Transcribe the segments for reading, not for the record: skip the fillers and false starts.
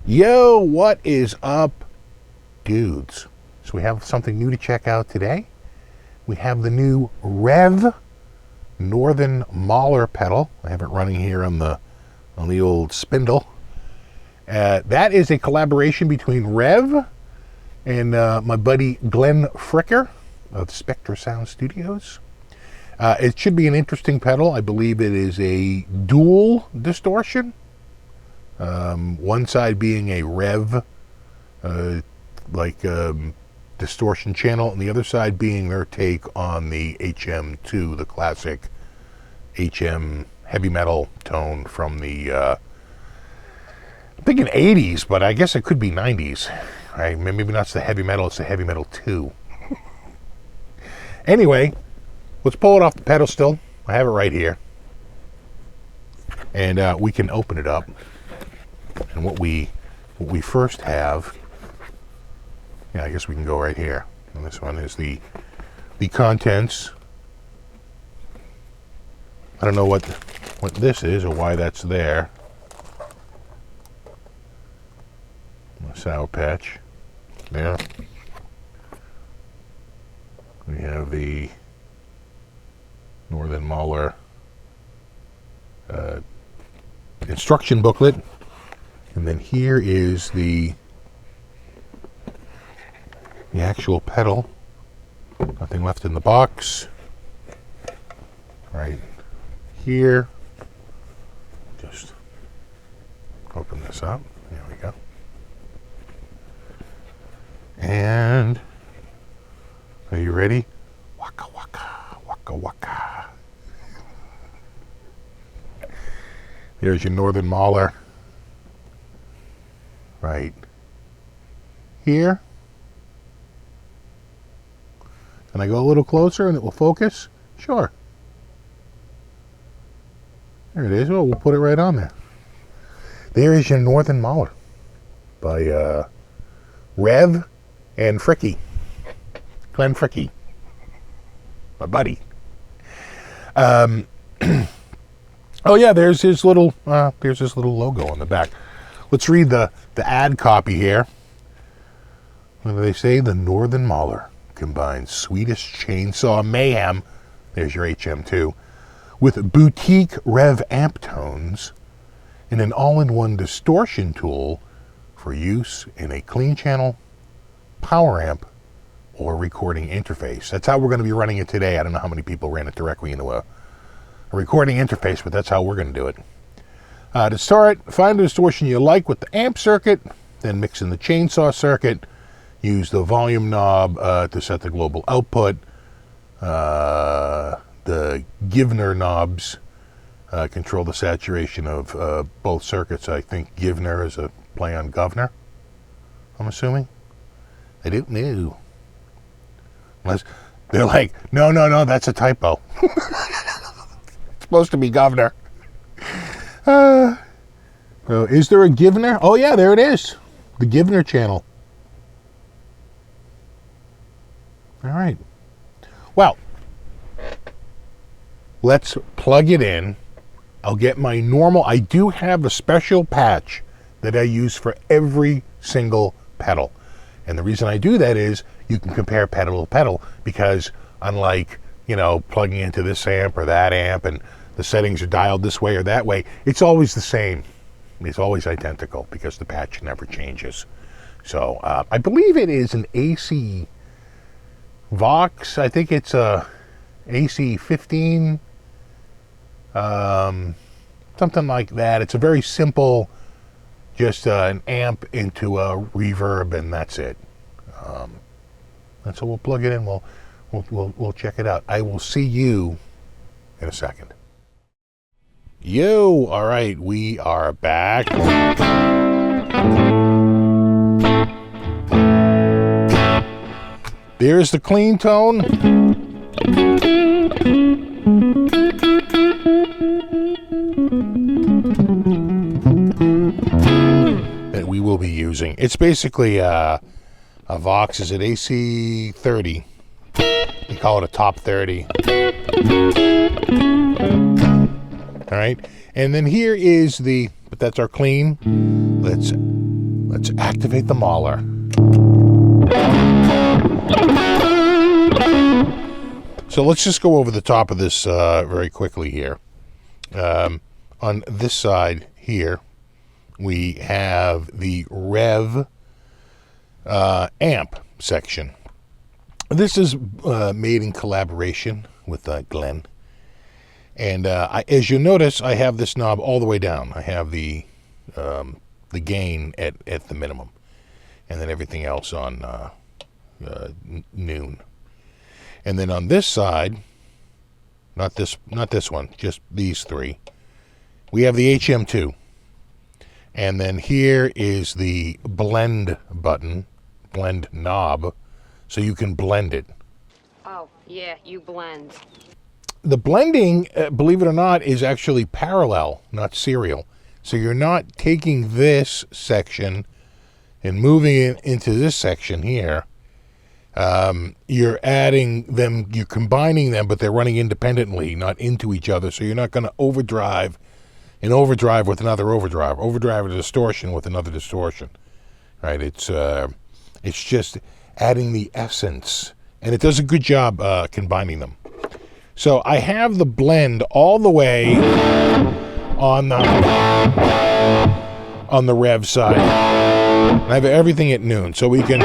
Yo, what is up, dudes? So we have something new to check out today. We have the new REVV Northern Mauler pedal. I have it running here on the old spindle. That is a collaboration between REVV and my buddy Glenn Fricker of Spectra Sound Studios. It should be an interesting pedal. I believe it is a dual distortion. One side being a REVV distortion channel, and the other side being their take on the HM2, the classic HM heavy metal tone from the I'm thinking 80s, but I guess it could be 90s. Right? Maybe not the heavy metal, it's the heavy metal 2. Anyway, let's pull it off the pedestal. I have it right here. And we can open it up. And what we first have, yeah, I guess we can go right here. And this one is the contents. I don't know what this is or why that's there. A Sour Patch. Yeah. We have the Northern Mauler instruction booklet. And then here is the actual pedal. Nothing left in the box. Right here. Just open this up. There we go. And are you ready? Waka waka, waka waka. There's your Northern Mauler. Right here. Can I go a little closer and it will focus? Sure. There it is. Oh, we'll put it right on there. There is your Northern Mauler by REVV and Fricky. Glenn Fricky. My buddy. Oh yeah, there's his little logo on the back. Let's read the ad copy here. What do they say? The Northern Mauler combines Swedish chainsaw mayhem, there's your HM2, with boutique REVV amp tones and an all-in-one distortion tool for use in a clean channel, power amp, or recording interface. That's how we're going to be running it today. I don't know how many people ran it directly into a recording interface, but that's how we're going to do it. To start, find the distortion you like with the amp circuit, then mix in the chainsaw circuit. Use the volume knob to set the global output. The Givner knobs control the saturation of both circuits. I think Givner is a play on governor, I'm assuming. I don't know. Unless they're like, no, that's a typo. It's supposed to be governor. Is there a Givner? Oh yeah, there it is. The Givner channel. All right. Well, let's plug it in. I'll get my normal. I do have a special patch that I use for every single pedal. And the reason I do that is you can compare pedal to pedal, because unlike, plugging into this amp or that amp and the settings are dialed this way or that way, it's always the same. It's always identical because the patch never changes. So I believe it is an AC Vox. I think it's a AC 15, something like that. It's a very simple, just an amp into a reverb, and that's it. And so we'll plug it in. We'll check it out. I will see you in a second. Yo, all right, we are back. There's the clean tone. That we will be using. It's basically a Vox. Is it AC 30? They call it a top 30. All right, and then here is but that's our clean. Let's Let's activate the Mauler. So let's just go over the top of this very quickly here. On this side here, we have the REVV amp section. This is made in collaboration with Glenn. And as you notice, I have this knob all the way down. I have the gain at the minimum, and then everything else on noon. And then on this side, not this one, just these three, we have the HM2. And then here is the blend button, blend knob, so you can blend it. Oh, yeah, you blend. The blending, believe it or not, is actually parallel, not serial. So you're not taking this section and moving it into this section here. You're adding them, you're combining them, but they're running independently, not into each other. So you're not going to overdrive an overdrive with another overdrive a distortion with another distortion. Right? It's just adding the essence, and it does a good job combining them. So I have the blend all the way on the rev side. I have everything at noon, so we can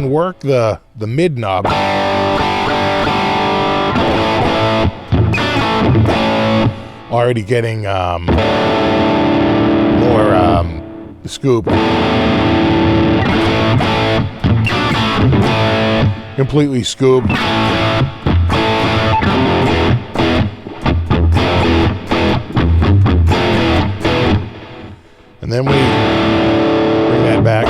work the mid knob already getting more scoop, completely scooped. And then we bring that back.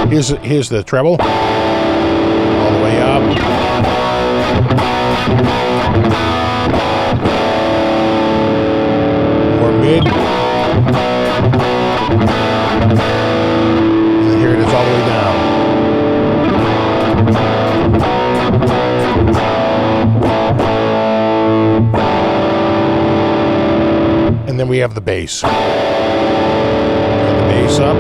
Here's the treble, all the way up. More mid. And then here it is all the way down. And then we have the bass. Up.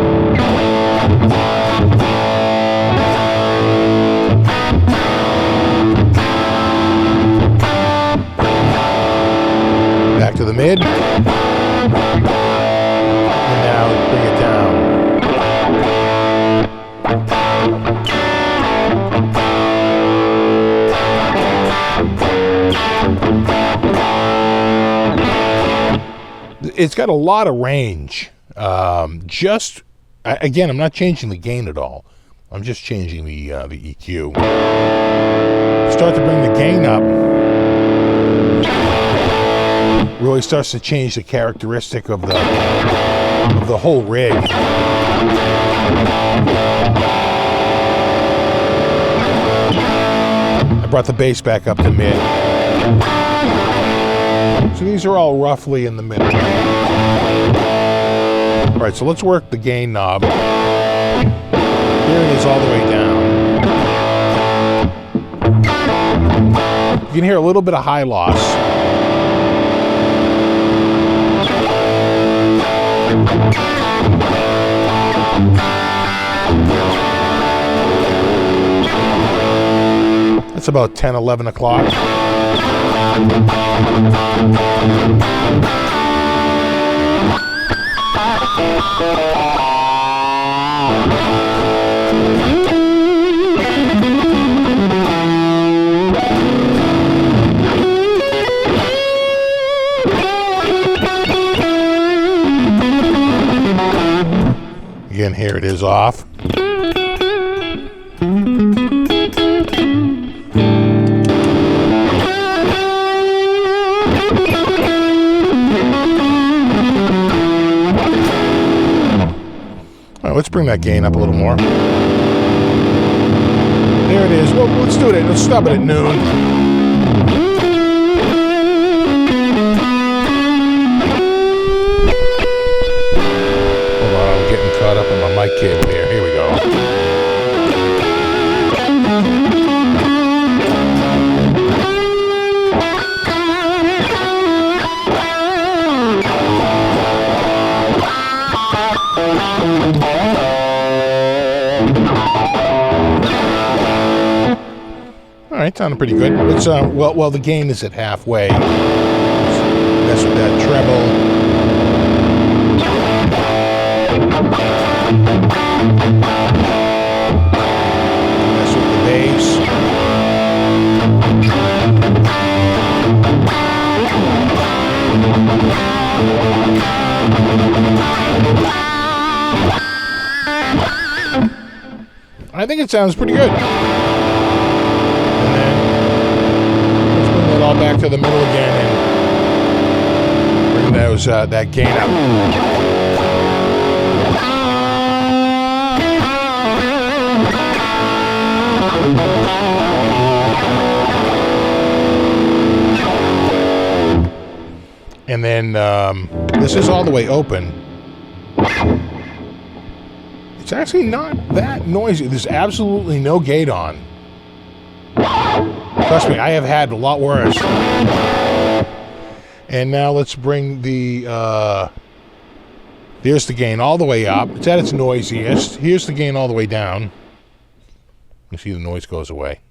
Back to the mid. And now bring it down. It's got a lot of range. Again, I'm not changing the gain at all. I'm just changing the EQ. Start to bring the gain up. Really starts to change the characteristic of the whole rig. I brought the bass back up to mid. So these are all roughly in the middle. All right, so let's work the gain knob. Here it is all the way down. You can hear a little bit of high loss. That's about 10, 11 o'clock. Again, here it is off. All right, let's bring that gain up a little more. There it is. Well, let's do it. Let's stop it at noon. Hold on, I'm getting caught up in my mic cable here. Here we go. All right, sounding pretty good. Let's well, the gain is at halfway. Let's mess with that treble. Mess with the bass. I think it sounds pretty good. And then let's bring it all back to the middle again and bring those that gain up. And then this is all the way open. It's actually not that noisy. There's absolutely no gate on. Trust me, I have had a lot worse. And now let's bring the, there's the gain all the way up. It's at its noisiest. Here's the gain all the way down. You see the noise goes away.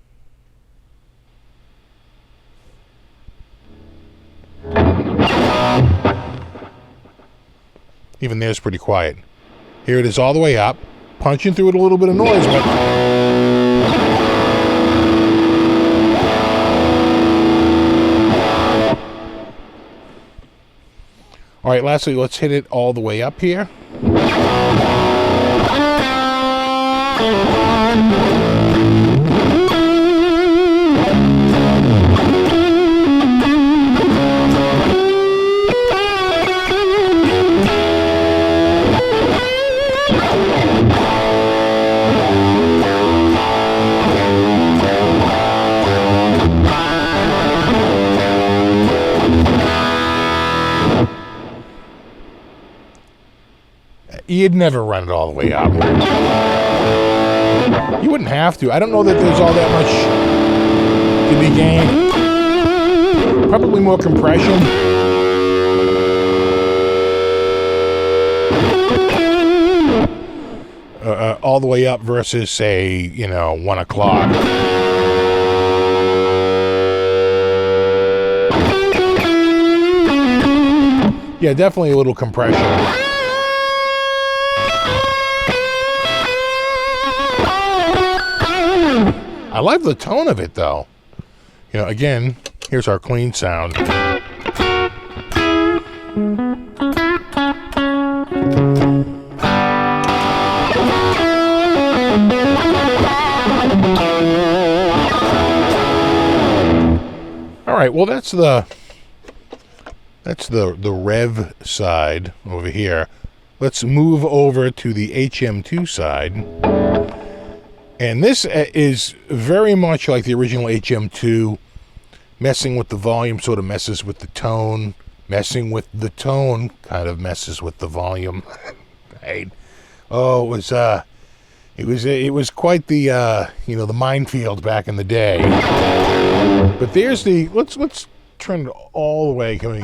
Even there's pretty quiet. Here it is all the way up, punching through it a little bit of noise, but all right, lastly, let's hit it all the way up here. You'd never run it all the way up. You wouldn't have to. I don't know that there's all that much to be gained. Probably more compression. All the way up versus, say, 1 o'clock. Yeah, definitely a little compression. I like the tone of it, though. Again, here's our clean sound. All right, well, that's the Rev side over here. Let's move over to the HM2 side. And this is very much like the original HM2. Messing with the volume sort of messes with the tone. Messing with the tone kind of messes with the volume. Right? Oh, it was quite the the minefield back in the day. But there's the let's turn it all the way. Can we?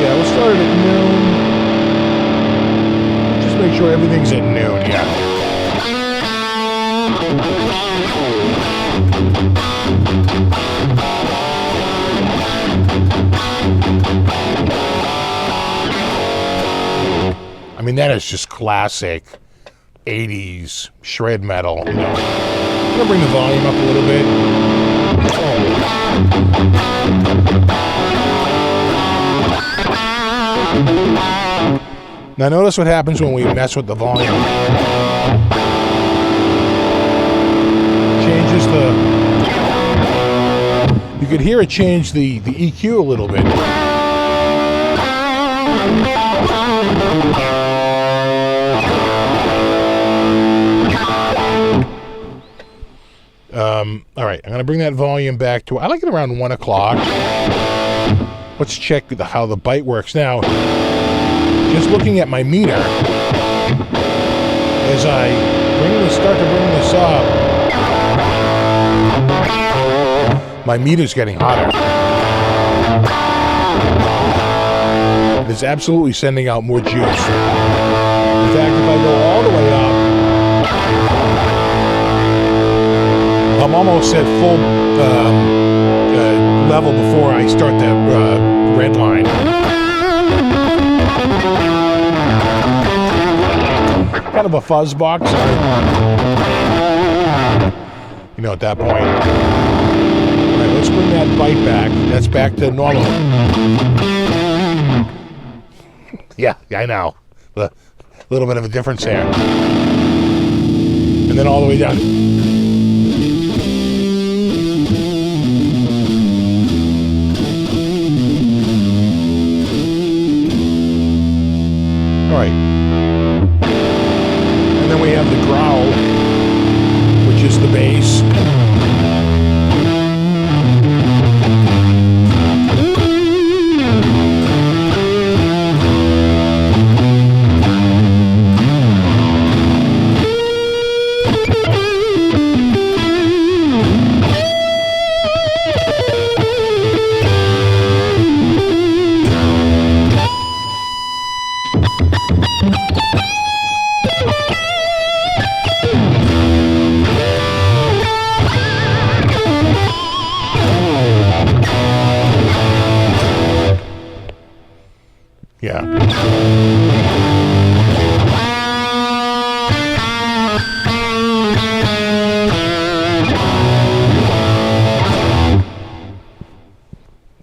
Yeah, we'll start it at noon. Make sure everything's at noon, yeah. I mean, that is just classic 80s shred metal. I'm gonna bring the volume up a little bit. Now notice what happens when we mess with the volume. Changes you could hear it change the EQ a little bit. All right, I'm gonna bring that volume back to, I like it around 1 o'clock. Let's check how the bite works now. Just looking at my meter, as I start to bring this up, my meter's getting hotter. is absolutely sending out more juice. In fact, if I go all the way up, I'm almost at full level before I start that red line. Kind of a fuzz box. You know, at that point. All right, let's bring that bite back. That's back to normal. Yeah, I know. A little bit of a difference there. And then all the way down. All right. And then we have the growl, which is the bass. Yeah.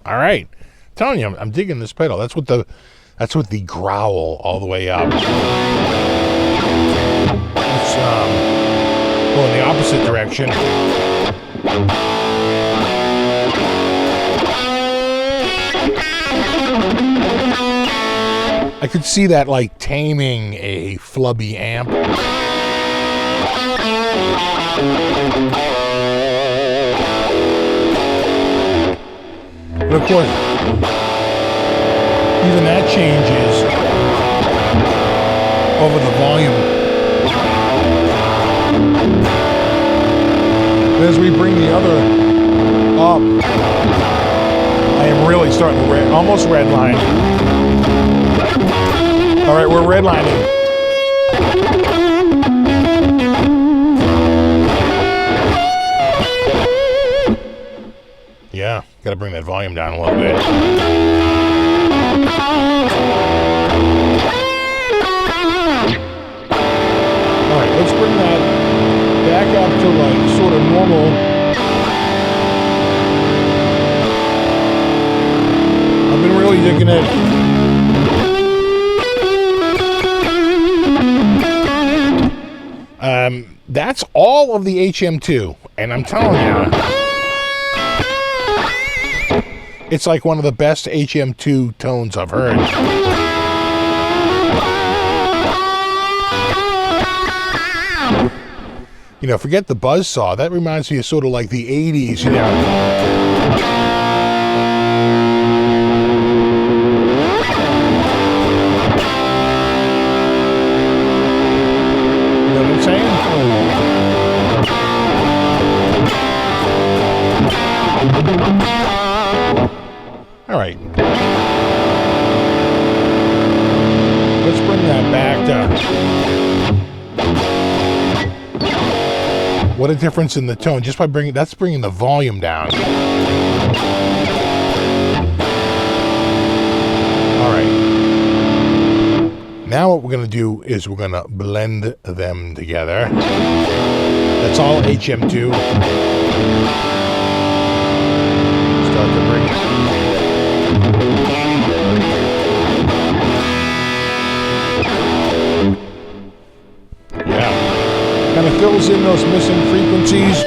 All right. I'm telling you, I'm digging this pedal. That's what the growl all the way up. Let's go in the opposite direction. I could see that like taming a flubby amp. But of course, even that changes over the volume. As we bring the other up, I am really starting to almost redline. All right, we're redlining. Yeah, got to bring that volume down a little bit. All right, let's bring that back up to like sort of normal. I've been really digging it. That's all of the HM2, and I'm telling you, it's like one of the best HM2 tones I've heard. You know, forget the buzzsaw. That reminds me of sort of like the 80s, you know. All right. Let's bring that back down. What a difference in the tone just by bringing the volume down. All right. Now what we're going to do is we're going to blend them together. That's all HM2. Start to bring it. Yeah. Kind of fills in those missing frequencies.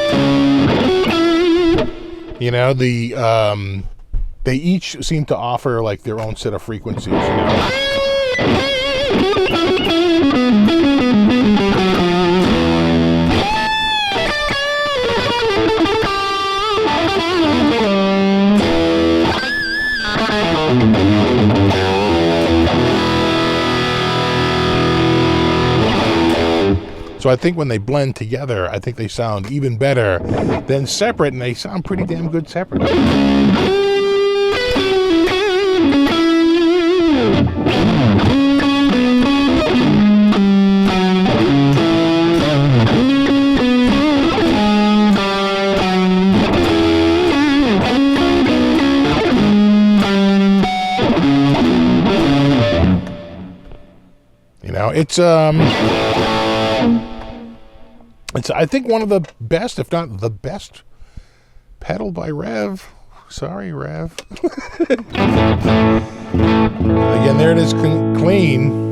You know, they each seem to offer like their own set of frequencies, you know. So I think when they blend together, I think they sound even better than separate, and they sound pretty damn good separate. You know, it's I think one of the best, if not the best, pedal by Rev. Sorry, Rev. Again, there it is, clean.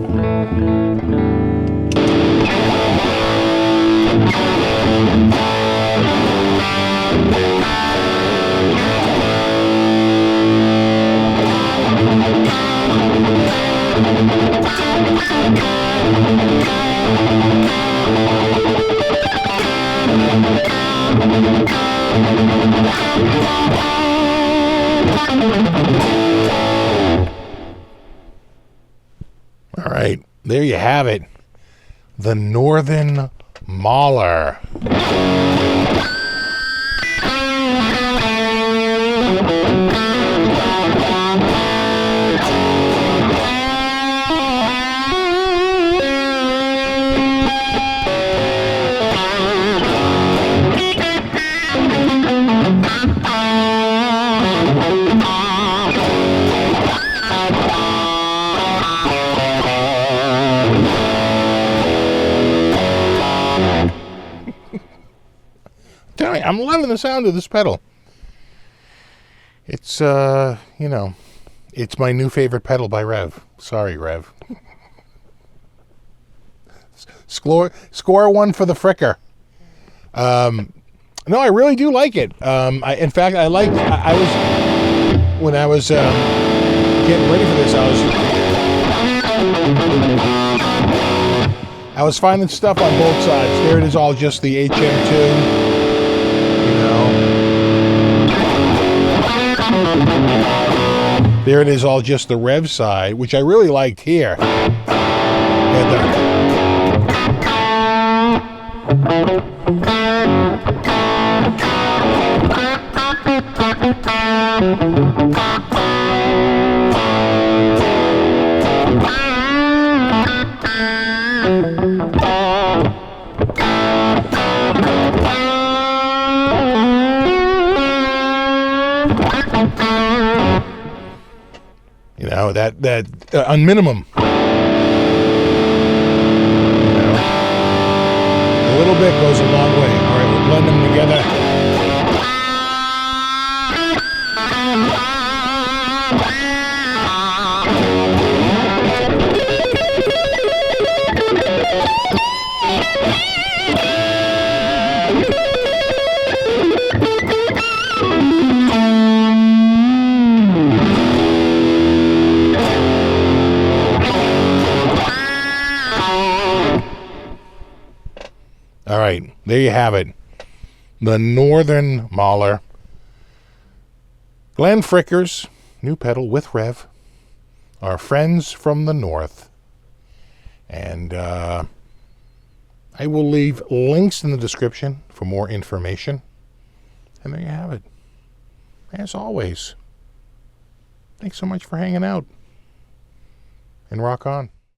All right, there you have it. The Northern Mauler. I'm loving the sound of this pedal. It's, you know, it's my new favorite pedal by Rev. Sorry, Rev. Score one for the fricker. No, I really do like it. In fact, I was, when I was getting ready for this, I was finding stuff on both sides. There it is, all just the HM2. There it is, all just the Rev side, which I really liked here. You know, that on minimum, you know, a little bit goes a long way. All right, we'll blend them together. All right, there you have it. The Northern Mauler. Glenn Fricker's new pedal with Rev. Our friends from the north. And I will leave links in the description for more information. And there you have it. As always, thanks so much for hanging out. And rock on.